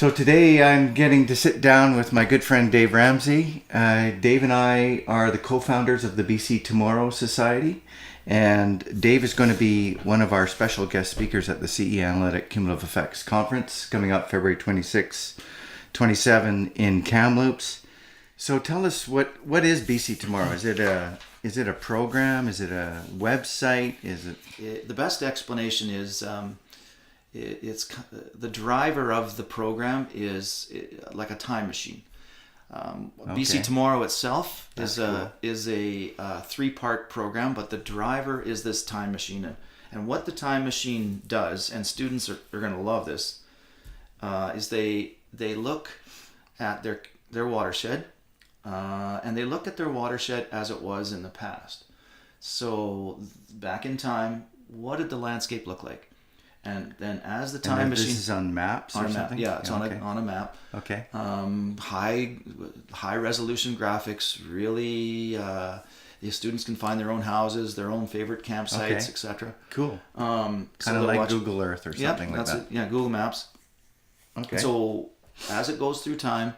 So today I'm getting to sit down with my good friend Dave Ramsay. Dave and I are the co-founders of the BC Tomorrow Society, and Dave is going to be one of our special guest speakers at the CE Analytic Cumulative Effects Conference coming up February 26, 27 in Kamloops. So tell us, what is BC Tomorrow? Is it a program? Is it a website? The best explanation is it's the driver of the program is like a time machine. BC Tomorrow itself is a 3-part program, but the driver is this time machine. And what the time machine does, and students are going to love this, is they look at their watershed, and they look at their watershed as it was in the past. So back in time, what did the landscape look like? And then as the time machine... This is on maps or something? Yeah, it's on a map. Okay. High resolution graphics, really... the students can find their own houses, their own favorite campsites, etc. Cool. Kind of like Google Earth or something like that. Yeah, Google Maps. Okay. So as it goes through time,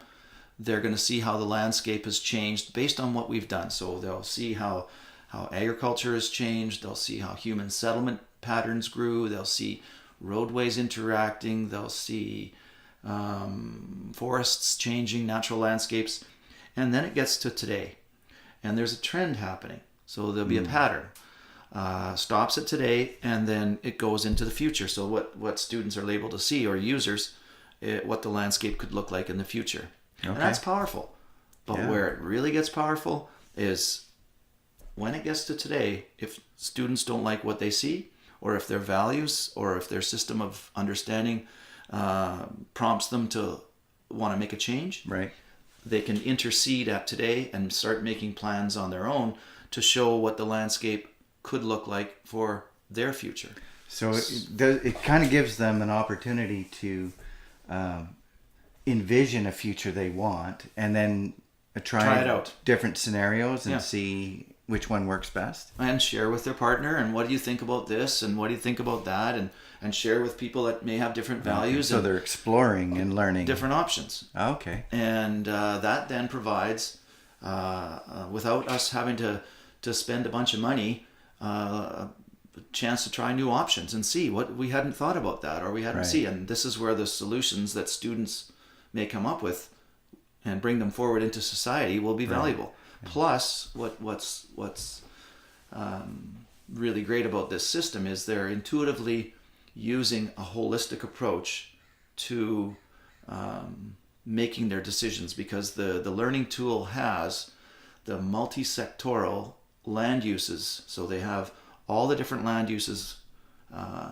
they're going to see how the landscape has changed based on what we've done. So they'll see how agriculture has changed. They'll see how human settlement patterns grew. They'll see roadways interacting. They'll see forests changing, natural landscapes. And then it gets to today. And there's a trend happening. So there'll be a pattern. Stops at today, and then it goes into the future. So what students are able to see, or users, what the landscape could look like in the future. Okay. And that's powerful. But where it really gets powerful is when it gets to today, if students don't like what they see, or if their values, or if their system of understanding prompts them to want to make a change, right, they can intercede at today and start making plans on their own to show what the landscape could look like for their future. So it kind of gives them an opportunity to envision a future they want, and then try it out, different scenarios, and see which one works best, and share with their partner. And what do you think about this, and what do you think about that, and share with people that may have different values. So they're exploring and learning different options. Okay. And that then provides, without us having to spend a bunch of money, a chance to try new options and see what we hadn't thought about that, or we hadn't seen. And this is where the solutions that students may come up with and bring them forward into society will be valuable. Plus, what's really great about this system is they're intuitively using a holistic approach to making their decisions, because the learning tool has the multi-sectoral land uses. So they have all the different land uses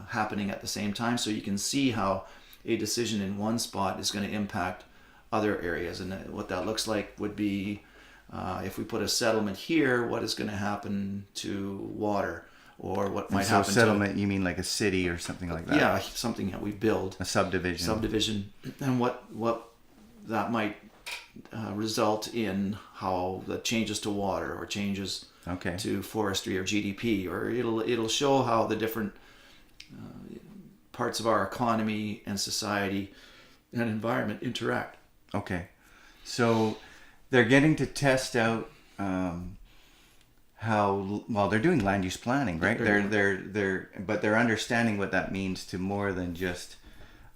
happening at the same time, so you can see how a decision in one spot is going to impact other areas. And what that looks like would be, if we put a settlement here, what is going to happen to water, or what might happen to... So settlement, you mean like a city or something like that? Yeah, something that we build. A subdivision. And what that might result in, how that changes to water, or changes to forestry or GDP, or it'll show how the different parts of our economy and society and environment interact. Okay. So they're getting to test out how they're doing land use planning, right? But they're understanding what that means to more than just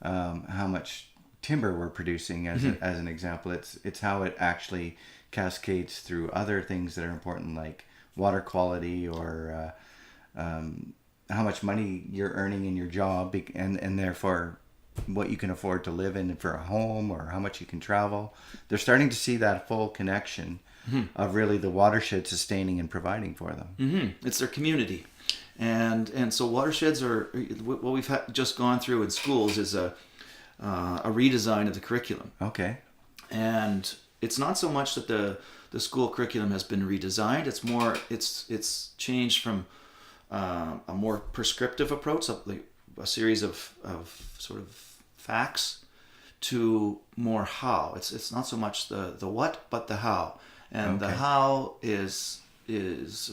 how much timber we're producing as an example. It's how it actually cascades through other things that are important, like water quality, or how much money you're earning in your job, and therefore what you can afford to live in for a home, or how much you can travel. They're starting to see that full connection of really the watershed sustaining and providing for them. It's their community. And so watersheds are, what we've just gone through in schools is a redesign of the curriculum. Okay. And it's not so much that the school curriculum has been redesigned. It's more, it's changed from a more prescriptive approach, a series of sort of facts, to more how. It's not so much the what, but the how. And the how is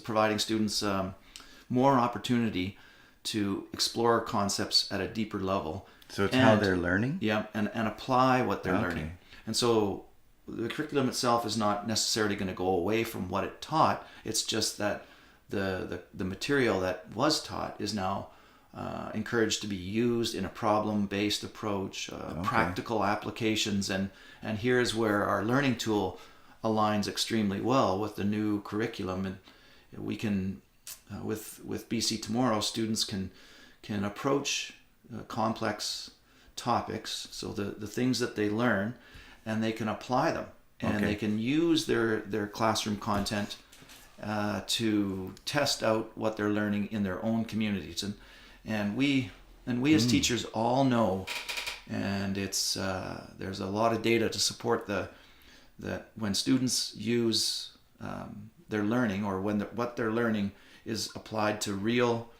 providing students more opportunity to explore concepts at a deeper level So it's how they're learning? Yeah, and apply what they're Okay. learning. And so the curriculum itself is not necessarily going to go away from what it taught. It's just that the material that was taught is now encouraged to be used in a problem-based approach, practical applications, and here's where our learning tool aligns extremely well with the new curriculum. And we can, with BC Tomorrow, students can approach complex topics, so the things that they learn, and they can apply them, and they can use their classroom content to test out what they're learning in their own communities. And we as teachers all know, and it's there's a lot of data to support that when students use their learning, or when what they're learning is applied to real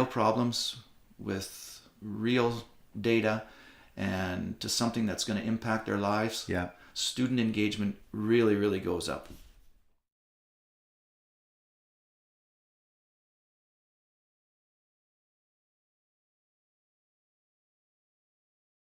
problems with real data and to something that's going to impact their lives, student engagement really, really goes up.